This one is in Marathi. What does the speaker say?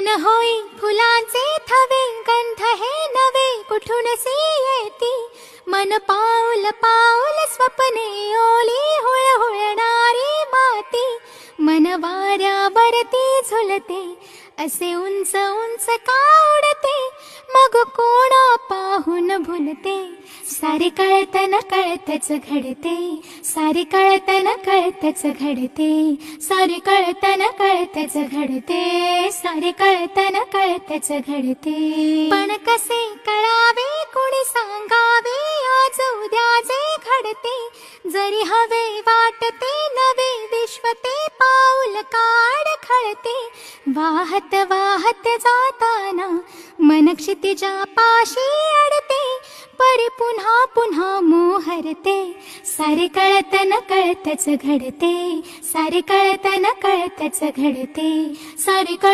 मन होई फुलांचे थवे, गंध हे नवे कुठून सी येती. मन पाऊल पाऊल स्वप्ने ओली हुळहुळणारी माती. मन वाऱ्यावरती झुलते, असे उंच उंच का उडते. मग कोण पाहून भुलते, सारे कळतन कळतच घडते. सारे कळतन कळतच घडते. सारे कळतन कळतच घडते. सारे कळतन कळतच घडते. पण कसे कळावे कोणी सांगावे, आज उद्या जे घडते. जरी हवे वाटते नवे विश्व ते पाऊल काढ खळते. वाहत वाहत जाताना मन क्षितिजा पाशी अडते. परी पुन्हा पुन्हा मोहरते. सारे कळतन कळतच घडते. सारे कळतन कळतच घडते. सारे